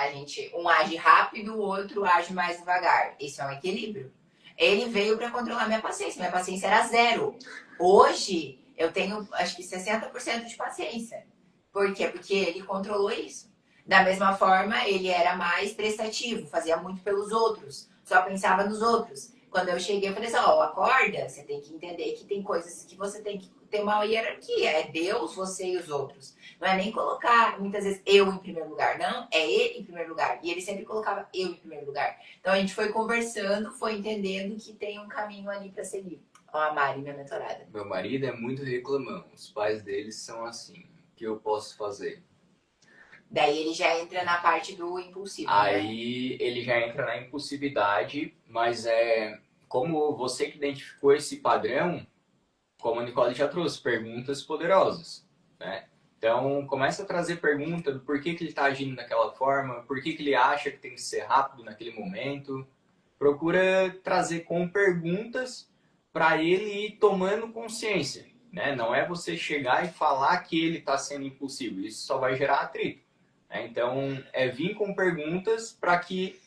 Um age rápido, o outro age mais devagar. Isso é um equilíbrio. Ele veio para controlar minha paciência. Minha paciência era zero. Hoje, eu tenho, acho que 60% de paciência. Por quê? Porque ele controlou isso. Da mesma forma, ele era mais prestativo, fazia muito pelos outros, só pensava nos outros. Quando eu cheguei, eu falei assim, acorda, você tem que entender que tem coisas que você tem que ter uma hierarquia. É Deus, você e os outros. Não é nem colocar, muitas vezes, eu em primeiro lugar. Não, é ele em primeiro lugar. E ele sempre colocava eu em primeiro lugar. Então a gente foi conversando, foi entendendo que tem um caminho ali para seguir. Ó, a Mari, minha mentorada. Meu marido é muito reclamão. Os pais deles são assim. O que eu posso fazer? Daí ele já entra na parte do impulsivo, Aí ele já entra na impulsividade, mas como você que identificou esse padrão, como a Nicole já trouxe, perguntas poderosas, né? Então, começa a trazer pergunta do porquê que ele está agindo daquela forma, por que ele acha que tem que ser rápido naquele momento. Procura trazer com perguntas para ele ir tomando consciência, né? Não é você chegar e falar que ele está sendo impulsivo, isso só vai gerar atrito. Né? Então, vir com perguntas para que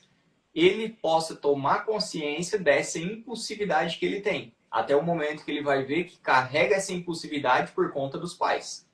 ele possa tomar consciência dessa impulsividade que ele tem. Até o momento que ele vai ver que carrega essa impulsividade por conta dos pais.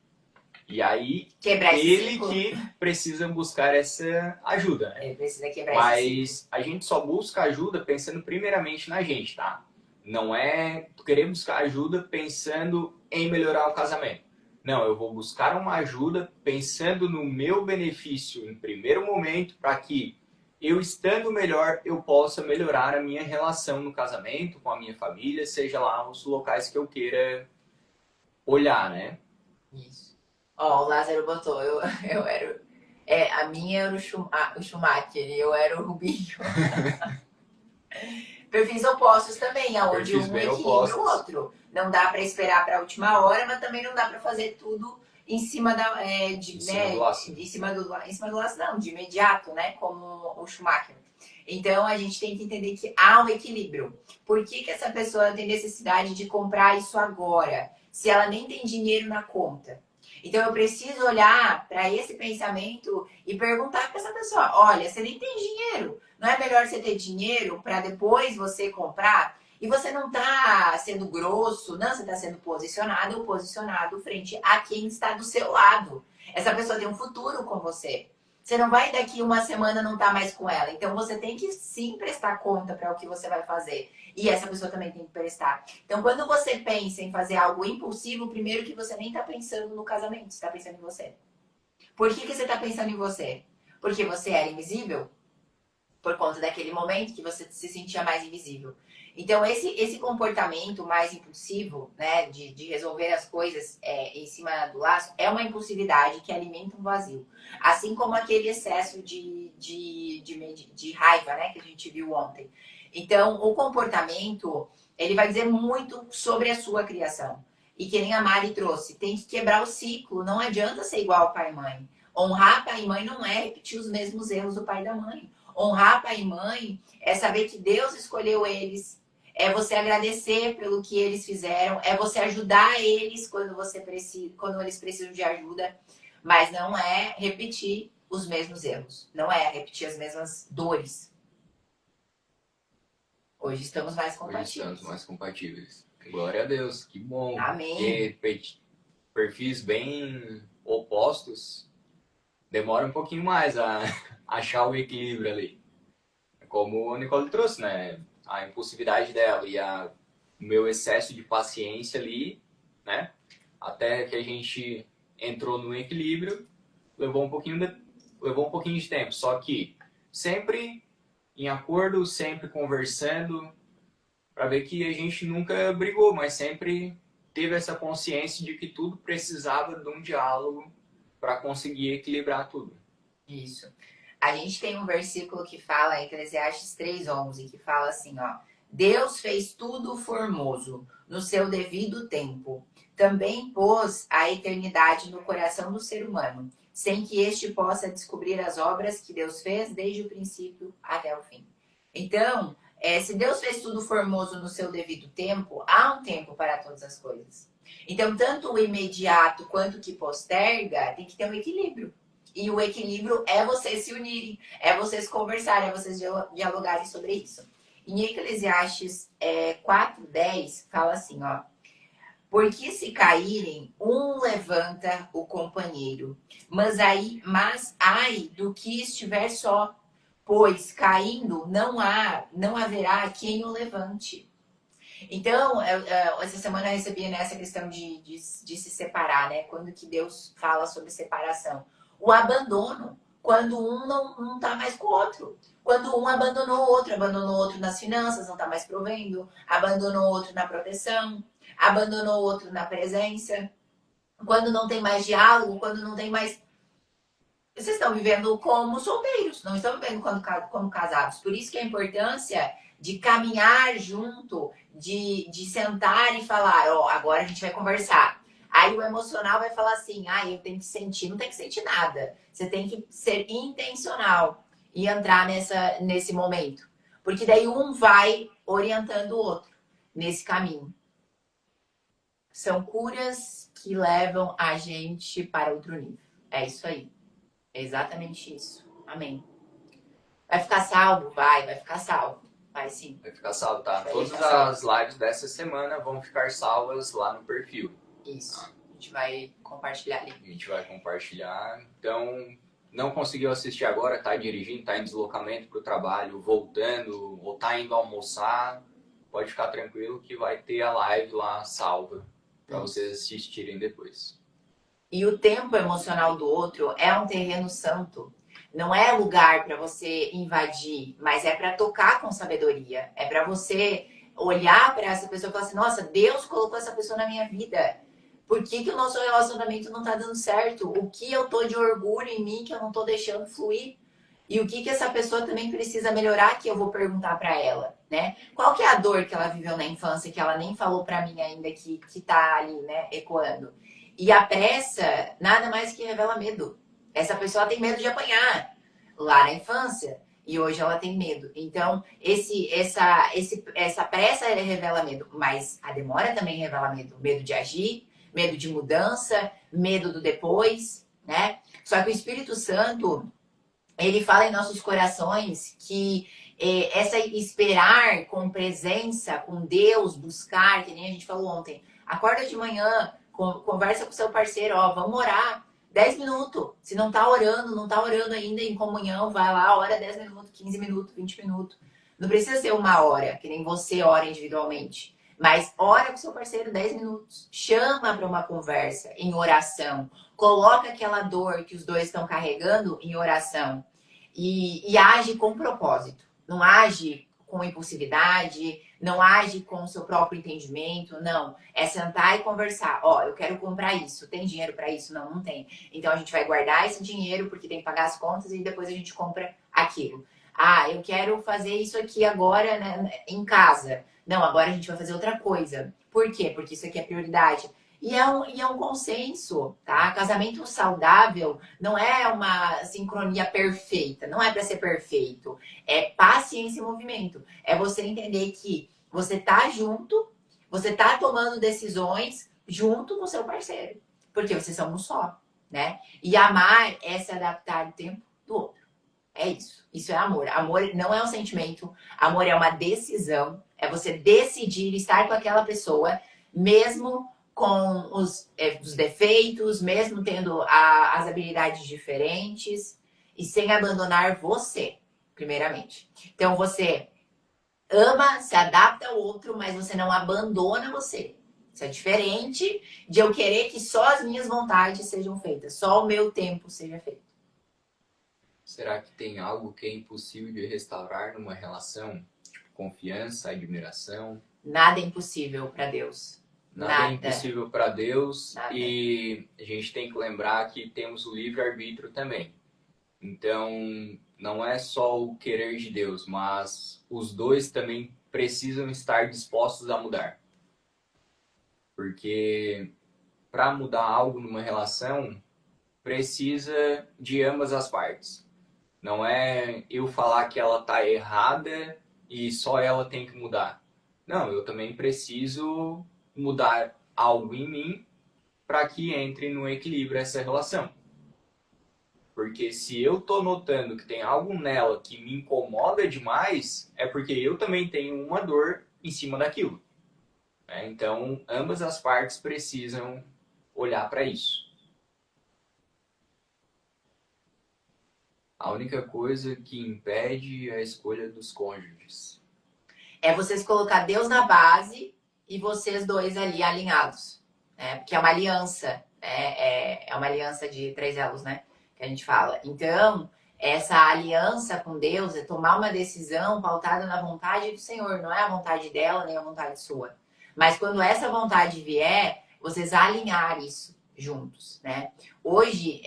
E aí, ele que precisa buscar essa ajuda. Né? Ele precisa quebrar Mas a gente só busca ajuda pensando primeiramente na gente, tá? Não é querer buscar ajuda pensando em melhorar o casamento. Não, eu vou buscar uma ajuda pensando no meu benefício em primeiro momento para que eu estando melhor, eu possa melhorar a minha relação no casamento, com a minha família, seja lá os locais que eu queira olhar, né? Isso. Ó, o Lázaro botou, eu era... a minha era o Schumacher e eu era o Rubinho. Perfis opostos também, aonde um equilibra o outro. Não dá para esperar para a última hora, mas também não dá para fazer tudo em cima do laço. Em cima do laço, não, de imediato, né? Como o Schumacher. Então a gente tem que entender que há um equilíbrio. Por que essa pessoa tem necessidade de comprar isso agora, se ela nem tem dinheiro na conta? Então eu preciso olhar para esse pensamento e perguntar para essa pessoa: olha, você nem tem dinheiro. Não é melhor você ter dinheiro para depois você comprar? E você não está sendo grosso, não, você está sendo posicionado ou posicionado frente a quem está do seu lado. Essa pessoa tem um futuro com você. Você não vai daqui uma semana não estar mais com ela. Então você tem que sim prestar conta para o que você vai fazer. E essa pessoa também tem que prestar. Então quando você pensa em fazer algo impulsivo, primeiro que você nem está pensando no casamento, você está pensando em você. Por que você está pensando em você? Porque você era invisível? Por conta daquele momento que você se sentia mais invisível. Então, esse comportamento mais impulsivo, né, de resolver as coisas em cima do laço, é uma impulsividade que alimenta um vazio. Assim como aquele excesso de raiva, né, que a gente viu ontem. Então, o comportamento, ele vai dizer muito sobre a sua criação. E que nem a Mari trouxe, tem que quebrar o ciclo, não adianta ser igual ao pai e mãe. Honrar pai e mãe não é repetir os mesmos erros do pai e da mãe. Honrar pai e mãe é saber que Deus escolheu eles, é você agradecer pelo que eles fizeram, é você ajudar eles quando eles precisam de ajuda, mas não é repetir os mesmos erros, não é repetir as mesmas dores. Hoje estamos mais compatíveis. Hoje estamos mais compatíveis. Glória a Deus, que bom. Amém. Porque perfis bem opostos demora um pouquinho mais a achar o equilíbrio ali. Como a Nicole trouxe, né? A impulsividade dela e o meu excesso de paciência ali, né? Até que a gente entrou no equilíbrio, levou um pouquinho de tempo. Só que sempre em acordo, sempre conversando, para ver que a gente nunca brigou, mas sempre teve essa consciência de que tudo precisava de um diálogo para conseguir equilibrar tudo. Isso. A gente tem um versículo que fala, Eclesiastes 3:11, que fala assim, ó: Deus fez tudo formoso no seu devido tempo. Também pôs a eternidade no coração do ser humano, sem que este possa descobrir as obras que Deus fez desde o princípio até o fim. Então, se Deus fez tudo formoso no seu devido tempo, há um tempo para todas as coisas. Então, tanto o imediato quanto o que posterga tem que ter um equilíbrio. E o equilíbrio é vocês se unirem, é vocês conversarem, é vocês dialogarem sobre isso. Em Eclesiastes 4:10 fala assim, ó: porque se caírem, um levanta o companheiro, mas ai do que estiver só, pois caindo não haverá quem o levante. Então, essa semana eu recebi nessa questão de se separar, né? Quando que Deus fala sobre separação. O abandono, quando um não tá mais com o outro. Quando um abandonou o outro nas finanças, não tá mais provendo, abandonou o outro na proteção, abandonou o outro na presença. Quando não tem mais diálogo, quando não tem mais... Vocês estão vivendo como solteiros, não estão vivendo como casados. Por isso que a importância de caminhar junto, de sentar e falar, ó, agora a gente vai conversar. Aí o emocional vai falar assim, eu tenho que sentir, não tem que sentir nada. Você tem que ser intencional e entrar nesse momento. Porque daí um vai orientando o outro nesse caminho. São curas que levam a gente para outro nível. É isso aí. É exatamente isso. Amém. Vai ficar salvo? Vai ficar salvo. Vai sim. Vai ficar salvo, tá? Todas as lives dessa semana vão ficar salvas lá no perfil. Isso. A gente vai compartilhar ali. A gente vai compartilhar. Então, não conseguiu assistir agora, tá dirigindo, tá em deslocamento pro trabalho, voltando, ou tá indo almoçar, pode ficar tranquilo que vai ter a live lá salva para vocês assistirem depois. E o tempo emocional do outro é um terreno santo. Não é lugar para você invadir, mas é para tocar com sabedoria. É para você olhar para essa pessoa e falar assim, nossa, Deus colocou essa pessoa na minha vida. Por que o nosso relacionamento não tá dando certo? O que eu tô de orgulho em mim que eu não tô deixando fluir? E o que essa pessoa também precisa melhorar que eu vou perguntar para ela, né? Qual que é a dor que ela viveu na infância que ela nem falou para mim ainda que tá ali, né, ecoando? E a pressa nada mais que revela medo. Essa pessoa tem medo de apanhar lá na infância e hoje ela tem medo. Então, essa pressa revela medo, mas a demora também revela medo. Medo de agir, medo de mudança, medo do depois, né? Só que o Espírito Santo, ele fala em nossos corações que essa esperar com presença, com Deus, buscar, que nem a gente falou ontem. Acorda de manhã, conversa com seu parceiro, ó, vamos orar. 10 minutos. Se não tá orando, não tá orando ainda em comunhão, vai lá, ora 10 minutos, 15 minutos, 20 minutos. Não precisa ser uma hora, que nem você ora individualmente. Mas ora com seu parceiro 10 minutos. Chama para uma conversa em oração. Coloca aquela dor que os dois estão carregando em oração. E age com propósito. Não age com impulsividade, não age com o seu próprio entendimento, não. É sentar e conversar. Ó, eu quero comprar isso. Tem dinheiro para isso? Não, não tem. Então a gente vai guardar esse dinheiro porque tem que pagar as contas e depois a gente compra aquilo. Ah, eu quero fazer isso aqui agora, né, em casa. Não, agora a gente vai fazer outra coisa. Por quê? Porque isso aqui é prioridade. E é um consenso, tá? Casamento saudável não é uma sincronia perfeita, não é para ser perfeito. É paciência e movimento. É você entender que você tá junto, você tá tomando decisões junto com o seu parceiro. Porque vocês são um só, né? E amar é se adaptar ao tempo do outro. É isso. Isso é amor. Amor não é um sentimento. Amor é uma decisão. É você decidir estar com aquela pessoa, mesmo com os defeitos, mesmo tendo as habilidades diferentes e sem abandonar você, primeiramente. Então você ama, se adapta ao outro, mas você não abandona você. Isso é diferente de eu querer que só as minhas vontades sejam feitas, só o meu tempo seja feito. Será que tem algo que é impossível de restaurar numa relação? Tipo, confiança, admiração? Nada é impossível para Deus. Nada é impossível para Deus. Nada. E a gente tem que lembrar que temos o livre-arbítrio também. Então, não é só o querer de Deus, mas os dois também precisam estar dispostos a mudar. Porque para mudar algo numa relação, precisa de ambas as partes. Não é eu falar que ela tá errada e só ela tem que mudar. Não, eu também preciso mudar algo em mim para que entre no equilíbrio essa relação. Porque se eu tô notando que tem algo nela que me incomoda demais, é porque eu também tenho uma dor em cima daquilo. Então, ambas as partes precisam olhar para isso. A única coisa que impede é a escolha dos cônjuges. É vocês colocar Deus na base e vocês dois ali alinhados. Porque é uma aliança. É uma aliança de 3 elos, né? Que a gente fala. Então, essa aliança com Deus é tomar uma decisão pautada na vontade do Senhor. Não é a vontade dela, nem a vontade sua. Mas quando essa vontade vier, vocês alinhar isso juntos, né? Hoje,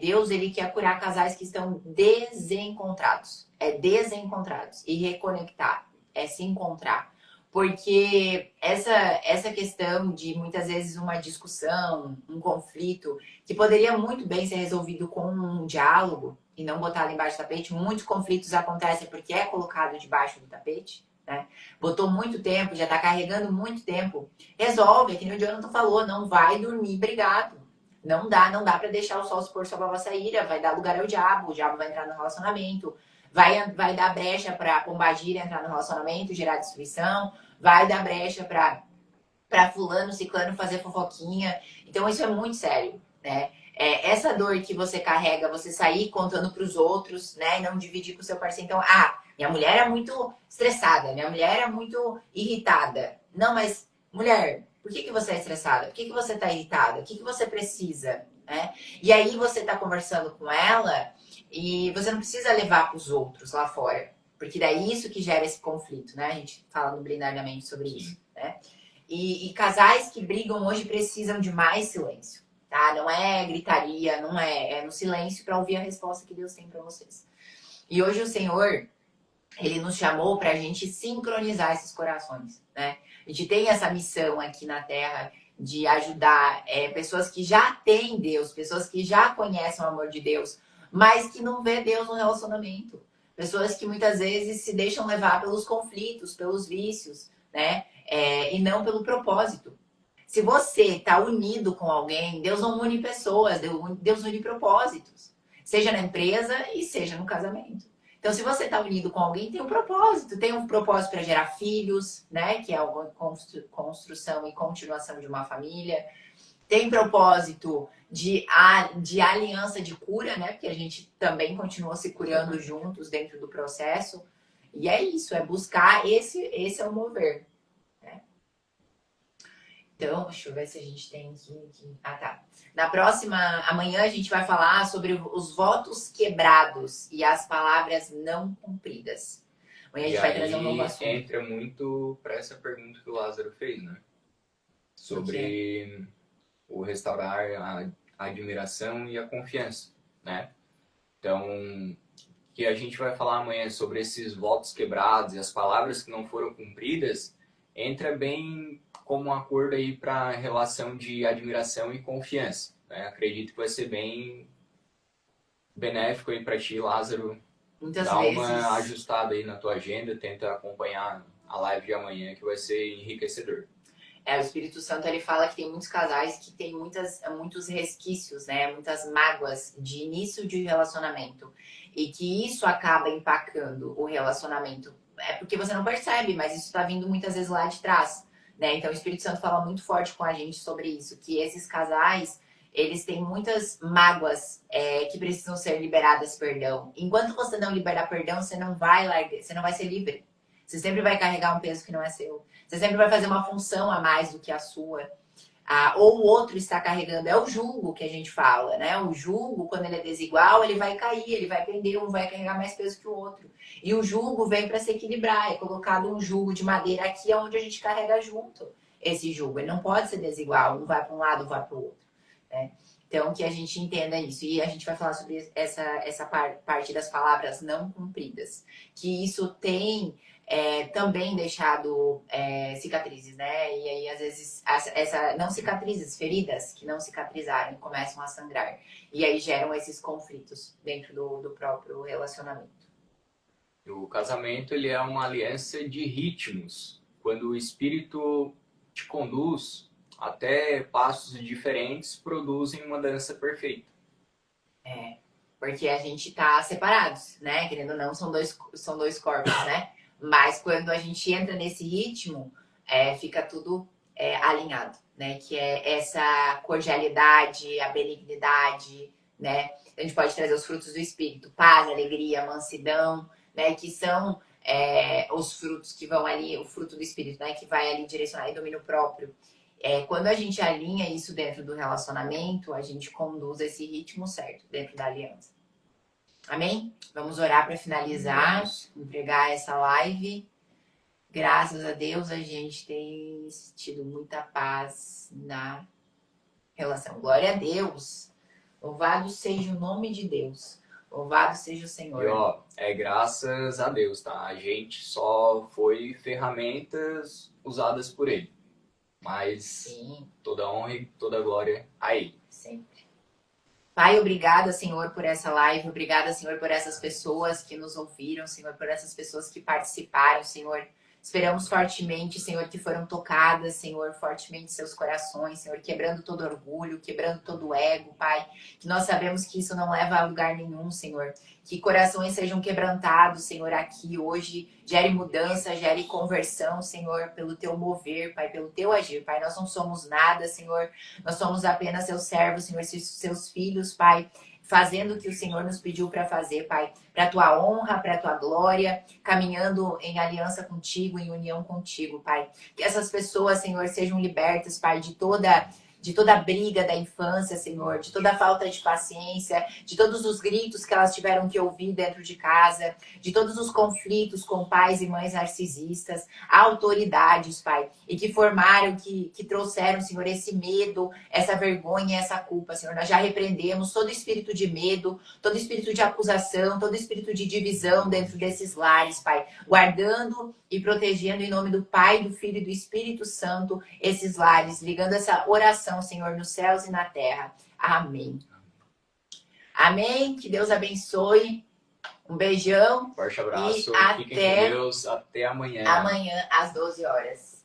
Deus, ele quer curar casais que estão desencontrados. Desencontrados. E reconectar. É se encontrar. Porque essa questão de, muitas vezes, uma discussão, um conflito, que poderia muito bem ser resolvido com um diálogo e não botado embaixo do tapete. Muitos conflitos acontecem porque é colocado debaixo do tapete, né? Botou muito tempo, já tá carregando muito tempo. Resolve, que nem o Jonathan falou, não vai dormir brigado. Não dá para deixar o sol se pôr sobre a vossa ira, vai dar lugar ao diabo, o diabo vai entrar no relacionamento, vai dar brecha para pombagira entrar no relacionamento, gerar destruição, vai dar brecha para fulano, ciclano fazer fofoquinha. Então isso é muito sério, né? Essa dor que você carrega, você sair contando para os outros, né? E não dividir com o seu parceiro. Então, minha mulher é muito estressada, minha mulher é muito irritada. Não, mas, mulher, por que você é estressada? Por que você está irritada? O que você precisa? Né? E aí você está conversando com ela e você não precisa levar para os outros lá fora. Porque daí isso que gera esse conflito, né? A gente fala no Blindadamente sobre isso, né? E casais que brigam hoje precisam de mais silêncio, tá? Não é gritaria, não é no silêncio para ouvir a resposta que Deus tem para vocês. E hoje o Senhor, ele nos chamou para a gente sincronizar esses corações, né? A gente tem essa missão aqui na Terra de ajudar pessoas que já têm Deus, pessoas que já conhecem o amor de Deus, mas que não vê Deus no relacionamento. Pessoas que muitas vezes se deixam levar pelos conflitos, pelos vícios, né? E não pelo propósito. Se você está unido com alguém, Deus não une pessoas, Deus une propósitos. Seja na empresa e seja no casamento. Então, se você está unido com alguém, tem um propósito para gerar filhos, né? Que é a construção e continuação de uma família. tem propósito de aliança de cura, né? Porque a gente também continua se curando juntos dentro do processo. E é isso, é buscar esse é o mover. Né? Então, deixa eu ver se a gente tem aqui. Ah, tá. Na próxima, amanhã a gente vai falar sobre os votos quebrados e as palavras não cumpridas. Amanhã a gente vai trazer um novo assunto. Entra muito para essa pergunta que o Lázaro fez, né? Sobre o restaurar a admiração e a confiança, né? Então, que a gente vai falar amanhã sobre esses votos quebrados e as palavras que não foram cumpridas, entra bem como um acordo aí para a relação de admiração e confiança, né? Acredito que vai ser bem benéfico aí para ti, Lázaro. Muitas Dá vezes. uma ajustada aí na tua agenda, tenta acompanhar a live de amanhã, que vai ser enriquecedor. O Espírito Santo, ele fala que tem muitos casais que tem muitos resquícios, né? Muitas mágoas de início de relacionamento. E que isso acaba impactando o relacionamento. É porque você não percebe, mas isso está vindo muitas vezes lá de trás. Né? Então, o Espírito Santo fala muito forte com a gente sobre isso. Que esses casais, eles têm muitas mágoas que precisam ser liberadas perdão. Enquanto você não liberar perdão, você não vai ser livre. Você sempre vai carregar um peso que não é seu. Você sempre vai fazer uma função a mais do que a sua. Ou o outro está carregando. É o jugo que a gente fala, né? O jugo, quando ele é desigual, ele vai cair, ele vai pender, um vai carregar mais peso que o outro. E o jugo vem para se equilibrar. É colocado um jugo de madeira aqui, onde a gente carrega junto esse jugo. Ele não pode ser desigual. Um vai para um lado, um vai para o outro. Né? Então, que a gente entenda isso. E a gente vai falar sobre essa parte das palavras não cumpridas. Que isso tem também deixado cicatrizes, né? E aí, às vezes, não cicatrizes, feridas que não cicatrizaram começam a sangrar. E aí geram esses conflitos dentro do próprio relacionamento. O casamento, ele é uma aliança de ritmos. Quando o espírito te conduz, até passos diferentes produzem uma dança perfeita. Porque a gente tá separados, né? Querendo ou não, são dois corpos, né? Mas quando a gente entra nesse ritmo, fica tudo alinhado, né? Que é essa cordialidade, a benignidade, né? A gente pode trazer os frutos do Espírito, paz, alegria, mansidão, né? Que são os frutos que vão ali, o fruto do Espírito, né? Que vai ali direcionar e domínio próprio. Quando a gente alinha isso dentro do relacionamento, a gente conduz esse ritmo certo dentro da aliança. Amém? Vamos orar para finalizar, entregar essa live. Graças a Deus a gente tem tido muita paz na relação. Glória a Deus. Louvado seja o nome de Deus. Louvado seja o Senhor. E graças a Deus, tá? A gente só foi ferramentas usadas por Ele. Mas sim, toda honra e toda glória a Ele. Sempre. Pai, obrigada, Senhor, por essa live. Obrigada, Senhor, por essas pessoas que nos ouviram, Senhor, por essas pessoas que participaram, Senhor. Esperamos fortemente, Senhor, que foram tocadas, Senhor, fortemente seus corações, Senhor, quebrando todo orgulho, quebrando todo ego, Pai. Que nós sabemos que isso não leva a lugar nenhum, Senhor. Que corações sejam quebrantados, Senhor, aqui hoje. Gere mudança, gere conversão, Senhor, pelo teu mover, Pai, pelo teu agir, Pai. Nós não somos nada, Senhor. Nós somos apenas seus servos, Senhor, seus filhos, Pai. Fazendo o que o Senhor nos pediu para fazer, Pai, para a tua honra, para a tua glória, caminhando em aliança contigo, em união contigo, Pai. Que essas pessoas, Senhor, sejam libertas, Pai, de toda a briga da infância, Senhor, de toda a falta de paciência, de todos os gritos que elas tiveram que ouvir dentro de casa, de todos os conflitos com pais e mães narcisistas, autoridades, Pai, e que formaram, que trouxeram, Senhor, esse medo, essa vergonha, essa culpa, Senhor. Nós já repreendemos todo espírito de medo, todo espírito de acusação, todo espírito de divisão dentro desses lares, Pai, guardando e protegendo em nome do Pai, do Filho e do Espírito Santo esses lares, ligando essa oração, Senhor, nos céus e na terra. Amém. Amém. Que Deus abençoe. Um beijão. Forte abraço. E Fiquem com Deus. Até amanhã. Amanhã, às 12 horas.